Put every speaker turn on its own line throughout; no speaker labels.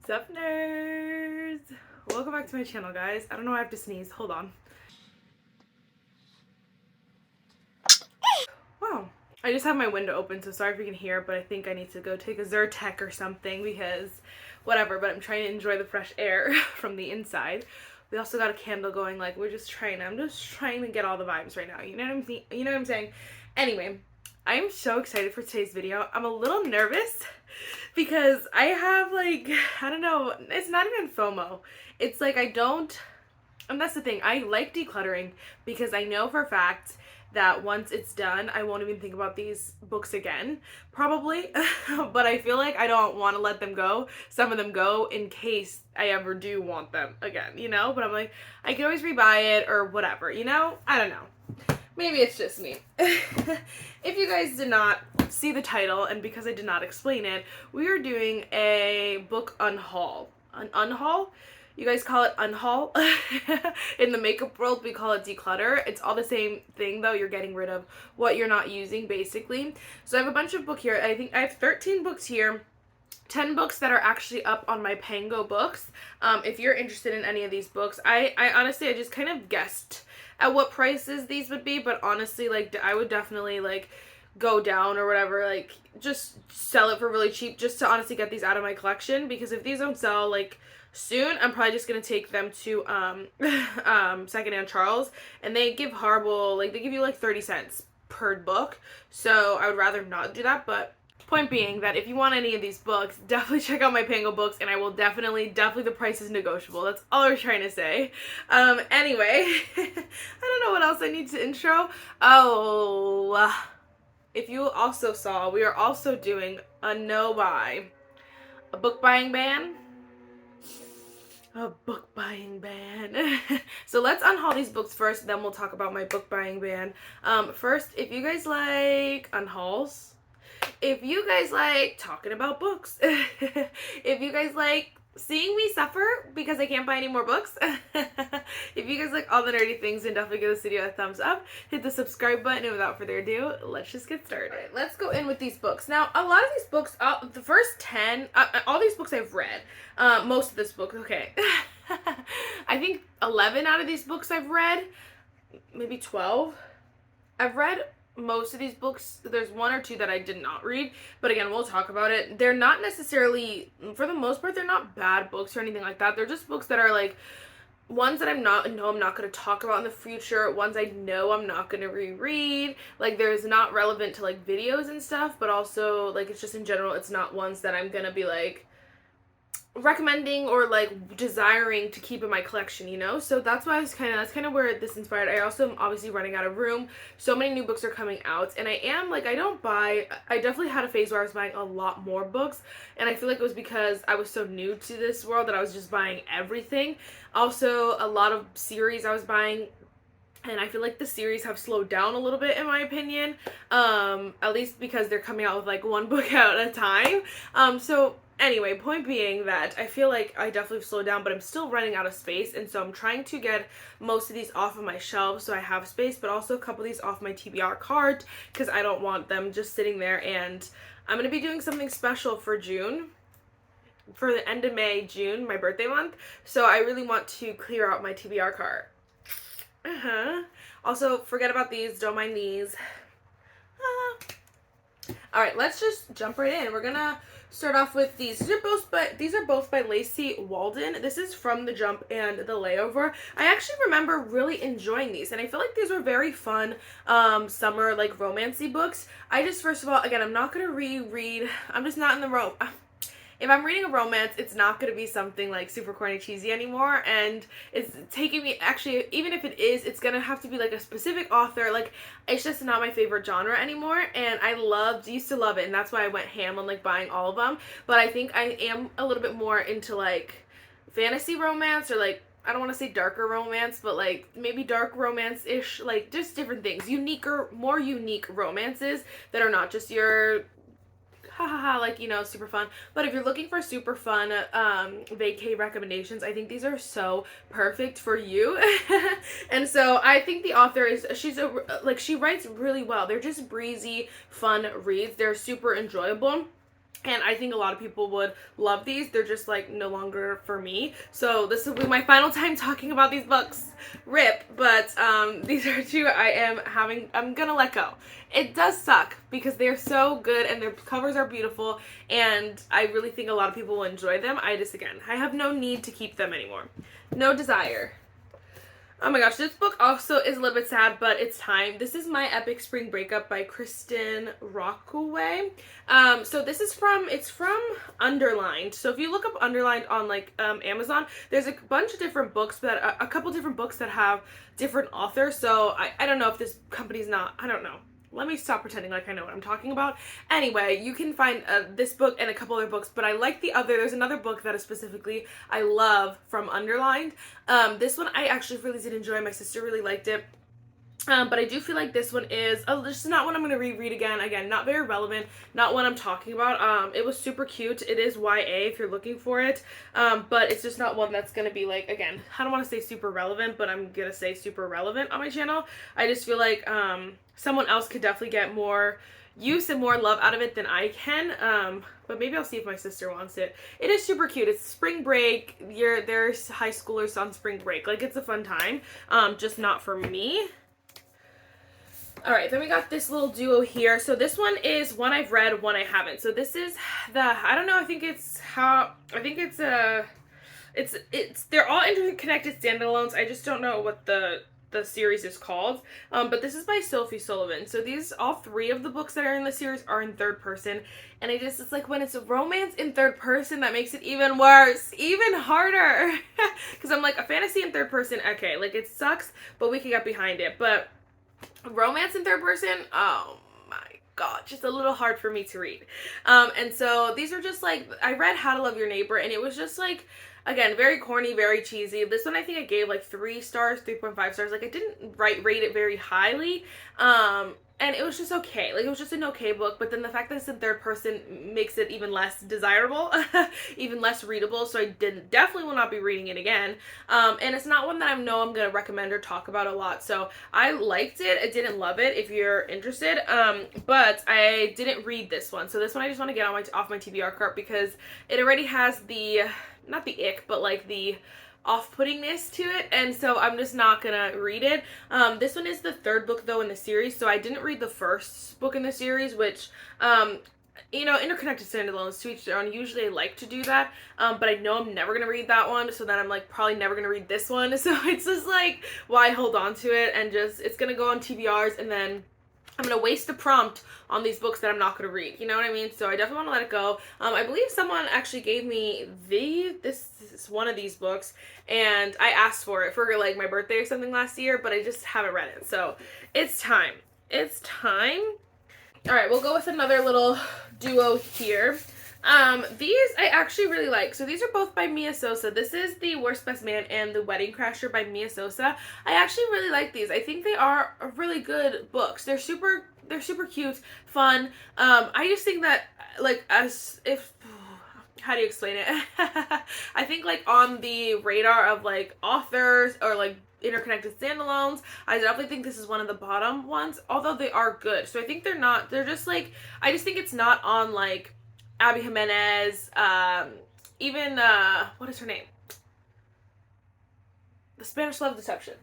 What's up, nerds? Welcome back to my channel, guys. I don't know why I have to sneeze. Hold on. Wow. I just have my window open, so sorry if you can hear, but I think I need to go take a Zyrtec or something because whatever, but I'm trying to enjoy the fresh air from the inside. We also got a candle going, like I'm just trying to get all the vibes right now. You know what I'm saying? Anyway, I am so excited for today's video. I'm a little nervous because I have I don't know, it's not even FOMO. It's like and that's the thing, I like decluttering because I know for a fact that once it's done, I won't even think about these books again, probably. But I feel like I don't want to let them go. Some of them go in case I ever do want them again, you know? But I'm like, I can always rebuy it or whatever, you know? I don't know. Maybe it's just me. If you guys did not see the title, and because I did not explain it, we are doing a book unhaul. An unhaul? You guys call it unhaul. In the makeup world, we call it declutter. It's all the same thing, though. You're getting rid of what you're not using, basically. So I have a bunch of books here. I think I have 13 books here. 10 books that are actually up on my PangoBooks. If you're interested in any of these books, I honestly, I just kind of guessed at what prices these would be, but honestly, I would definitely, go down or whatever, just sell it for really cheap just to honestly get these out of my collection, because if these don't sell, soon, I'm probably just gonna take them to Secondhand Charles, and they give horrible, they give you 30 cents per book, so I would rather not do that. But point being that if you want any of these books, definitely check out my PangoBooks, and I will definitely the price is negotiable. That's all I was trying to say. Anyway, I don't know what else I need to intro. If you also saw, we are also doing a a book buying ban. A book buying ban. So let's unhaul these books first, then we'll talk about my book buying ban. First, if you guys like unhauls, if you guys like talking about books, if you guys like seeing me suffer because I can't buy any more books, if you guys like all the nerdy things, then definitely give this video a thumbs up, hit the subscribe button, and without further ado, let's just get started. Right, let's go in with these books. Now, a lot of these books, the first 10, all these books I've read. Most of this book, okay. I think 11 out of these books I've read, maybe 12. I've read most of these books. There's one or two that I did not read, but again, we'll talk about it. They're not necessarily, for the most part, they're not bad books or anything like that. They're just books that are ones that I'm not going to talk about in the future, ones I know I'm not going to reread. There's not relevant to videos and stuff, but also it's just in general, it's not ones that I'm going to be recommending or desiring to keep in my collection, you know? So that's why that's kind of where this inspired. I also am obviously running out of room. So many new books are coming out, and I definitely had a phase where I was buying a lot more books, and I feel like it was because I was so new to this world that I was just buying everything. Also, a lot of series I was buying, and I feel like the series have slowed down a little bit in my opinion, at least because they're coming out with one book at a time. So anyway, point being that I feel like I definitely slowed down, but I'm still running out of space, and so I'm trying to get most of these off of my shelves so I have space, but also a couple of these off my TBR cart because I don't want them just sitting there. And I'm going to be doing something special for June, for the end of May, June, my birthday month, so I really want to clear out my TBR cart. Also, forget about these, don't mind these. Alright, let's just jump right in. We're gonna start off with these. These are both by Lacy Walden. This is From the Jump and The Layover. I actually remember really enjoying these, and I feel like these were very fun summer romancy books. First of all, again, I'm not gonna reread. I'm just not in the if I'm reading a romance, it's not going to be something super corny cheesy anymore, and it's taking me, actually, even if it is, it's going to have to be a specific author. It's just not my favorite genre anymore, and used to love it, and that's why I went ham on buying all of them. But I think I am a little bit more into fantasy romance, or I don't want to say darker romance, but maybe dark romance-ish, just different things, more unique romances that are not just your super fun. But if you're looking for super fun vacay recommendations, I think these are so perfect for you. And so I think the author she writes really well. They're just breezy, fun reads. They're super enjoyable. And I think a lot of people would love these. They're just like no longer for me. So this will be my final time talking about these books. Rip. But these are two I'm gonna let go. It does suck because they're so good and their covers are beautiful and I really think a lot of people will enjoy them. I have no need to keep them anymore. No desire. Oh my gosh, this book also is a little bit sad, but it's time. This is My Epic Spring Breakup by Kristen Rockway. So this is from Underlined. So if you look up Underlined on like Amazon, there's a bunch of different books, but a couple different books that have different authors. So I don't know if this company's not, I don't know. Let me stop pretending like I know what I'm talking about. Anyway, you can find this book and a couple other books, but I like there's another book that is specifically I love from Underlined. This one I actually really did enjoy. My sister really liked it. But I do feel like this one is, this is not one I'm going to reread again. Again, not very relevant, not one I'm talking about. It was super cute. It is YA if you're looking for it. But it's just not one that's going to be like, again, I don't want to say super relevant, but I'm going to say super relevant on my channel. I just feel like someone else could definitely get more use and more love out of it than I can. But maybe I'll see if my sister wants it. It is super cute. It's spring break. There's high schoolers on spring break. Like, it's a fun time. Just not for me. Alright, then we got this little duo here. So this one is one I've read, one I haven't. So this is I don't know, they're all interconnected standalones. I just don't know what the series is called. But this is by Sophie Solivan. So all three of the books that are in the series are in third person. And it's like when it's a romance in third person, that makes it even worse, even harder. Because I'm like, a fantasy in third person, okay, like it sucks, but we can get behind it. But romance in third person, oh my god, just a little hard for me to read. And so these are just like, I read How to Love Your Neighbor, and it was just like, again, very corny, very cheesy. This one I think I gave like 3 stars, 3.5 stars. Like, I didn't rate it very highly. And it was just okay. Like, it was just an okay book, but then the fact that it's in third person makes it even less desirable, even less readable, so I definitely will not be reading it again. And it's not one that I'm going to recommend or talk about a lot, so I liked it. I didn't love it, if you're interested, but I didn't read this one. So this one I just want to get off my TBR cart because it already has not the ick, but like the off-puttingness to it, and so I'm just not gonna read it. This one is the third book though in the series, so I didn't read the first book in the series, which interconnected standalones, to each their own. Usually I like to do that, but I know I'm never gonna read that one, so then I'm like probably never gonna read this one. So it's just like, why hold on to it, and just it's gonna go on TBRs, and then I'm going to waste a prompt on these books that I'm not going to read. You know what I mean? So I definitely want to let it go. I believe someone actually gave me this is one of these books, and I asked for it for like my birthday or something last year, but I just haven't read it. So it's time. It's time. All right, we'll go with another little duo here. These I actually really like. So these are both by Mia Sosa. This is The Worst Best Man and The Wedding Crasher by Mia Sosa. I actually really like these. I think they are really good books. They're super cute, fun. I just think that, like, how do you explain it? I think, like, on the radar of, like, authors or, like, interconnected standalones, I definitely think this is one of the bottom ones, although they are good. So I think they're just, like, I just think it's not on, like, Abby Jimenez, even, what is her name? The Spanish Love Deception.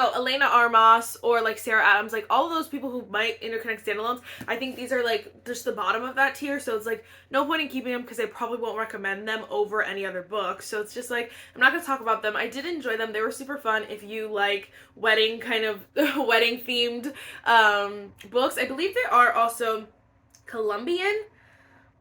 Oh, Elena Armas, or like Sarah Adams, like all of those people who might interconnect standalones, I think these are like just the bottom of that tier, so it's like no point in keeping them because I probably won't recommend them over any other book. So it's just like, I'm not going to talk about them. I did enjoy them. They were super fun if you like wedding wedding themed books. I believe they are also Colombian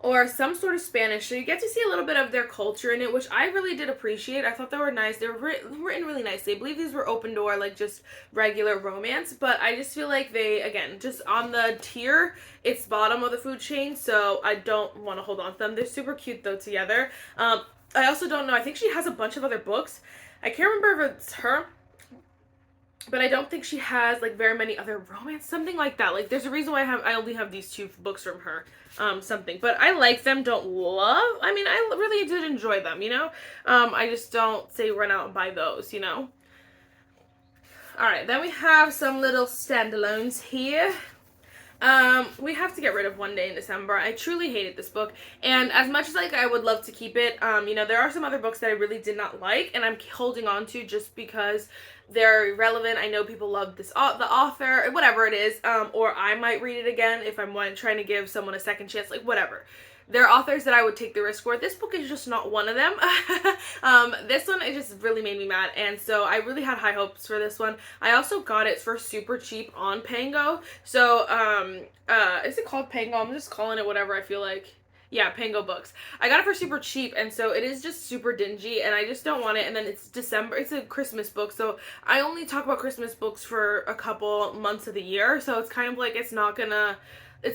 or some sort of Spanish, so you get to see a little bit of their culture in it, which I really did appreciate. I thought they were nice. They were written really nicely. I believe these were open door, like just regular romance, but I just feel like they, again, just on the tier, it's bottom of the food chain, so I don't want to hold on to them. They're super cute though together. I also don't know, I think she has a bunch of other books. I can't remember if it's her, but I don't think she has like very many other romance, something like that. Like, there's a reason why I only have these 2 books from her, something. But I like them, don't love. I mean, I really did enjoy them, you know. I just don't say run out and buy those, you know. All right, then we have some little standalones here. We have to get rid of One Day in December. I truly hated this book, and as much as like I would love to keep it, you know, there are some other books that I really did not like, and I'm holding on to just because they're relevant. I know people love this the author, whatever it is, or I might read it again if I'm trying to give someone a second chance, like whatever. There are authors that I would take the risk for. This book is just not one of them. This one, it just really made me mad, and so I really had high hopes for this one. I also got it for super cheap on Pango. So, is it called Pango? I'm just calling it whatever I feel like. Yeah, PangoBooks. I got it for super cheap, and so it is just super dingy, and I just don't want it. And then it's December. It's a Christmas book, so I only talk about Christmas books for a couple months of the year, so it's kind of like it's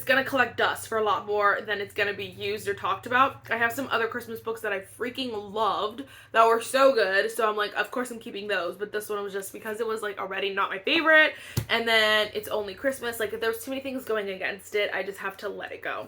gonna collect dust for a lot more than it's gonna be used or talked about. I have some other Christmas books that I freaking loved that were so good, so I'm like, of course I'm keeping those, but this one was just because it was like already not my favorite, and then it's only Christmas, like if there's too many things going against it, I just have to let it go.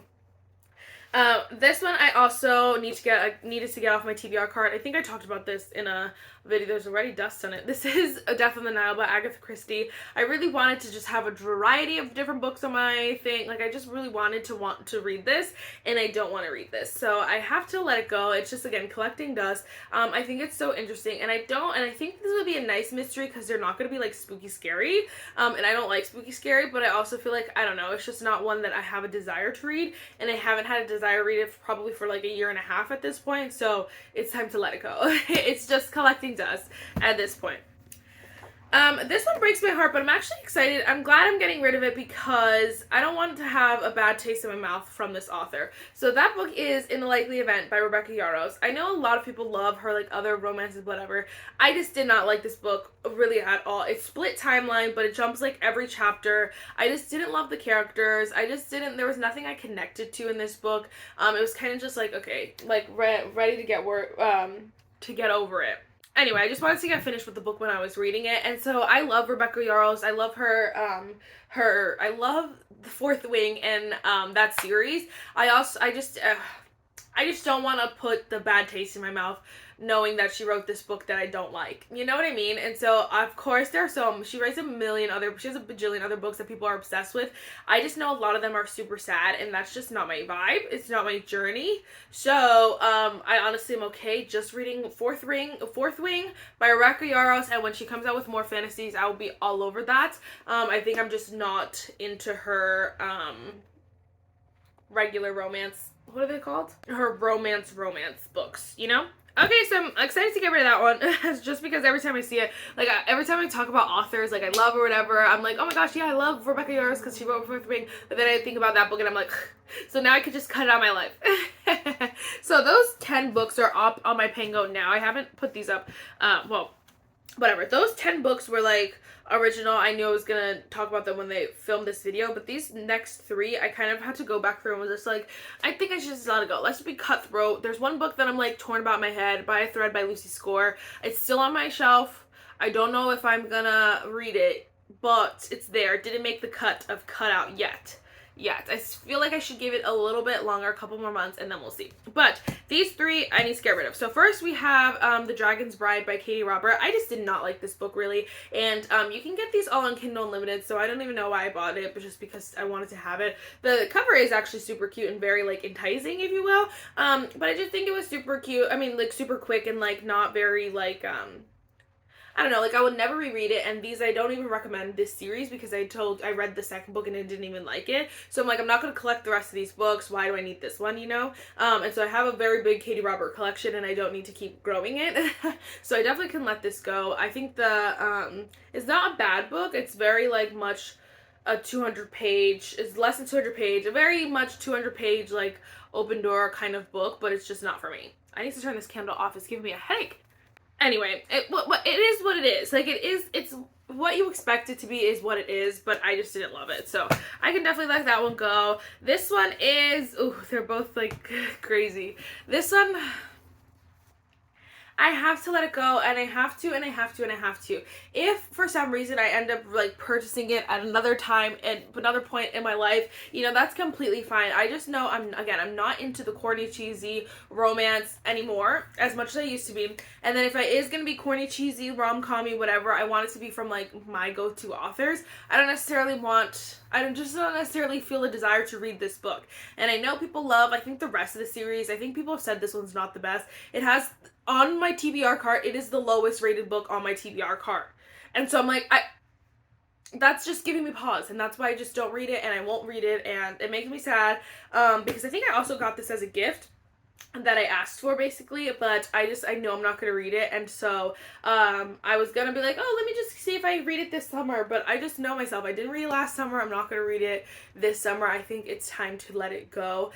This one I also needed to get off my TBR card. I think I talked about this in a video. There's already dust on it. This is A Death on the Nile by Agatha Christie. I really wanted to just have a variety of different books on my thing. Like I just really wanted to read this, and I don't want to read this. So I have to let it go. It's just, again, collecting dust. I think it's so interesting, and I think this would be a nice mystery because they're not going to be like spooky scary. And I don't like spooky scary, but I also feel like, I don't know, it's just not one that I have a desire to read, and I haven't had a desire to read it probably for like a year and a half at this point, so it's time to let it go. It's just collecting dust at this point. This one breaks my heart, but I'm actually excited. I'm glad I'm getting rid of it because I don't want to have a bad taste in my mouth from this author. So that book is In the Likely Event by Rebecca Yarros. I know a lot of people love her, like other romances, whatever. I just did not like this book really at all. It's split timeline, but it jumps like every chapter. I just didn't love the characters. There was nothing I connected to in this book. It was kind of just like, okay, like ready to get over it. Anyway, I just wanted to get finished with the book when I was reading it, and so I love Rebecca Yarros. I love her, I love The Fourth Wing and that series. I just don't want to put the bad taste in my mouth knowing that she wrote this book that I don't like. You know what I mean? And so, of course, she has a bajillion other books that people are obsessed with. I just know a lot of them are super sad, and that's just not my vibe. It's not my journey. So, I honestly am okay just reading Fourth Wing by Rebecca Yarros, and when she comes out with more fantasies, I will be all over that. I think I'm just not into her, regular romance. What are they called? Her romance books, you know? Okay, so I'm excited to get rid of that one, just because every time I see it, like, every time I talk about authors, like, I love or whatever, I'm like, oh my gosh, yeah, I love Rebecca Yarros because she wrote Fourth Wing, but then I think about that book and I'm like, so now I could just cut it out of my life. So those 10 books are up on my Pango now. I haven't put these up, well, whatever. Those 10 books were, like, original. I knew I was gonna talk about them when they filmed this video, but these next 3, I kind of had to go back through and was just like, I think I should just let it go. Let's be cutthroat. There's one book that I'm, like, torn about my head, By a Thread by Lucy Score. It's still on my shelf. I don't know if I'm gonna read it, but it's there. It didn't make the cut out yet. I feel like I should give it a little bit longer, a couple more months, and then we'll see. But these 3 I need to get rid of. So first we have The Dragon's Bride by Katie Robert. I just did not like this book, really. And you can get these all on Kindle Unlimited, so I don't even know why I bought it, but just because I wanted to have it. The cover is actually super cute and very, like, enticing, if you will. But I just think it was super cute. I mean, like, super quick and, like, not very, like, I don't know, like, I would never reread it, and these, I don't even recommend this series because I read the second book and I didn't even like it, so I'm like, I'm not going to collect the rest of these books, why do I need this one, you know? And so I have a very big Katie Robert collection, and I don't need to keep growing it, so I definitely can let this go. I think it's not a bad book, it's very, like, much a 200-page, it's less than 200-page, a very much 200-page, like, open door kind of book, but it's just not for me. I need to turn this candle off, it's giving me a headache. Anyway, it is what it is. Like, it's what you expect it to be is what it is, but I just didn't love it. So I can definitely let that one go. This one is, ooh, they're both, like, crazy. This one, I have to let it go, and I have to, and I have to, and I have to. If for some reason I end up like purchasing it at another time and another point in my life, you know, that's completely fine. I just know I'm not into the corny, cheesy romance anymore as much as I used to be. And then if it is gonna be corny, cheesy, rom-commy, whatever, I want it to be from like my go-to authors. I don't necessarily feel a desire to read this book. And I know people love, I think, the rest of the series. I think people have said this one's not the best. It has, on my TBR card, it is the lowest rated book on my TBR card. And so I'm like, that's just giving me pause, and that's why I just don't read it, and I won't read it, and it makes me sad, because I think I also got this as a gift that I asked for, basically, but I know I'm not going to read it, and so, I was going to be like, oh, let me just see if I read it this summer, but I just know myself, I didn't read it last summer, I'm not going to read it this summer. I think it's time to let it go.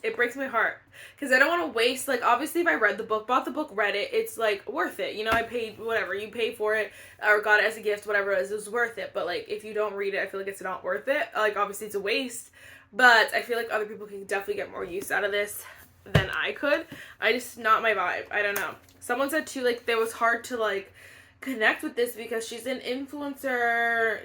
It breaks my heart, because I don't want to waste, like, obviously if I read the book, bought the book, read it, it's, like, worth it, you know, I paid, whatever, you pay for it, or got it as a gift, whatever it was worth it, but, like, if you don't read it, I feel like it's not worth it, like, obviously it's a waste, but I feel like other people can definitely get more use out of this than I could. Not my vibe, I don't know. Someone said, too, like, it was hard to, like, connect with this, because she's an influencer,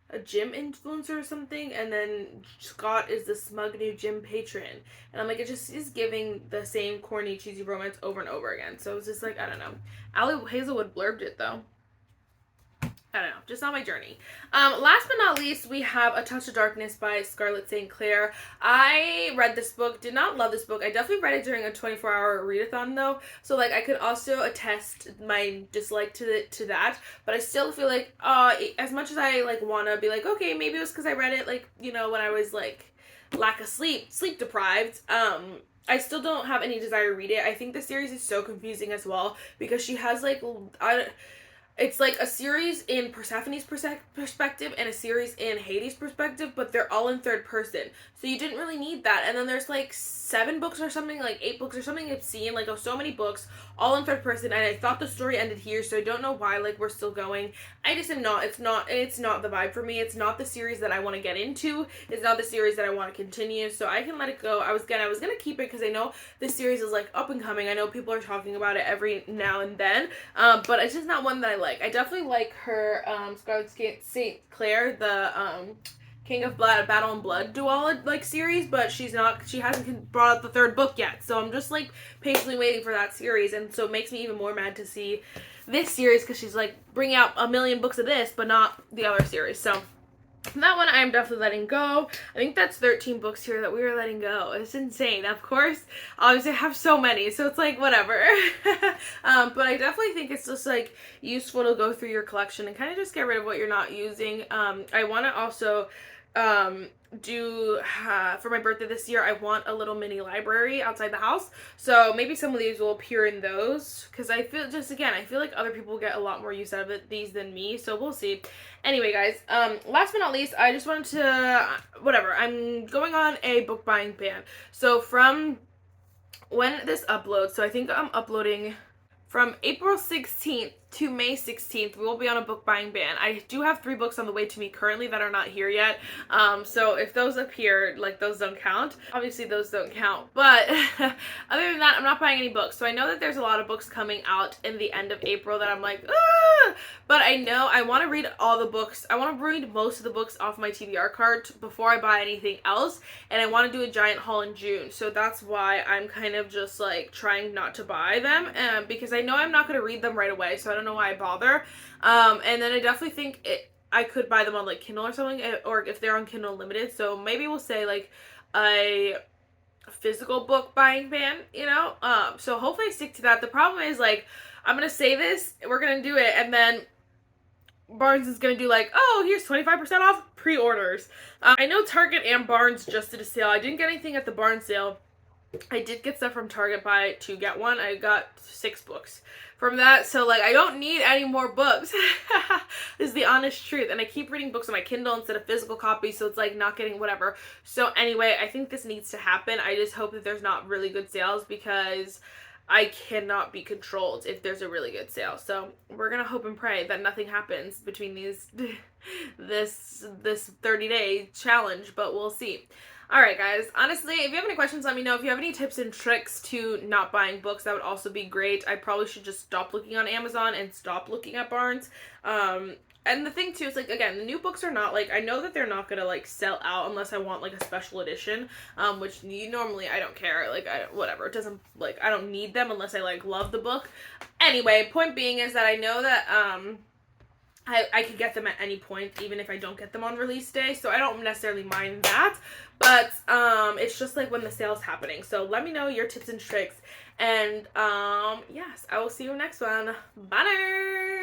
a gym influencer or something, and then Scott is the smug new gym patron, and I'm like, it just is giving the same corny, cheesy romance over and over again, so it's just like, I don't know. Allie Hazelwood blurbed it, though. I don't know, just not my journey. Last but not least, we have A Touch of Darkness by Scarlett St. Clair. I read this book, did not love this book. I definitely read it during a 24-hour readathon, though, so, like, I could also attest my dislike to that, but I still feel like, as much as I, like, want to be like, okay, maybe it was because I read it, like, you know, when I was, like, lack of sleep deprived, I still don't have any desire to read it. I think the series is so confusing as well, because she has, like, it's like a series in Persephone's perspective and a series in Hades' perspective, but they're all in third person. So you didn't really need that. And then there's like 7 books or something, like 8 books or something I've seen, like, so many books, all in third person, and I thought the story ended here, so I don't know why, like, we're still going. I just am not, it's not the vibe for me. It's not the series that I want to get into. It's not the series that I want to continue, so I can let it go. I was gonna keep it, because I know this series is, like, up and coming. I know people are talking about it every now and then, but it's just not one that I like. I definitely like her, Scarlett St. Clair, the, King of Battle and Blood duology, like, series, but she hasn't brought out the 3rd book yet, so I'm just, like, patiently waiting for that series, and so it makes me even more mad to see this series, because she's, like, bringing out a million books of this, but not the other series, so that one I'm definitely letting go. I think that's 13 books here that we are letting go. It's insane. Of course, obviously I have so many, so it's like, whatever. But I definitely think it's just, like, useful to go through your collection and kind of just get rid of what you're not using. I want to also for my birthday this year, I want a little mini library outside the house, so maybe some of these will appear in those, because I feel like other people get a lot more use out of these than me, so we'll see. Anyway, guys, last but not least, I just wanted to, I'm going on a book buying ban, so from when this uploads, so I think I'm uploading from April 16th to May 16th, we will be on a book buying ban. I do have 3 books on the way to me currently that are not here yet, so if those appear, like, those don't count. Obviously, those don't count, but other than that, I'm not buying any books. So I know that there's a lot of books coming out in the end of April that I'm like, ah! But I know I want to read all the books. I want to read most of the books off my TBR card before I buy anything else, and I want to do a giant haul in June, so that's why I'm kind of just, like, trying not to buy them, because I know I'm not going to read them right away, so I don't know why I bother. And then I definitely think I could buy them on, like, Kindle or something, or if they're on Kindle Unlimited, so maybe we'll say, like, a physical book buying ban, you know, so hopefully I stick to that. The problem is, like, I'm gonna say this, we're gonna do it, and then Barnes is gonna do, like, oh, here's 25% off pre-orders. I know Target and Barnes just did a sale. I didn't get anything at the Barnes sale. I did get stuff from Target buy 2 get 1. I got 6 books from that, so, like, I don't need any more books. Is the honest truth, and I keep reading books on my Kindle instead of physical copies, so it's, like, not getting whatever. So anyway, I think this needs to happen. I just hope that there's not really good sales, because I cannot be controlled if there's a really good sale. So we're gonna hope and pray that nothing happens between this 30-day challenge, but we'll see. Alright guys, honestly, if you have any questions, let me know. If you have any tips and tricks to not buying books, that would also be great. I probably should just stop looking on Amazon and stop looking at Barnes. And the thing too is, like, again, the new books are not, like, I know that they're not gonna, like, sell out unless I want, like, a special edition, which normally I don't care, like, whatever, it doesn't, like, I don't need them unless I, like, love the book. Anyway, point being is that I know that, I could get them at any point, even if I don't get them on release day, so I don't necessarily mind that, but, it's just, like, when the sale's happening. So let me know your tips and tricks, and, yes, I will see you next one. Bye!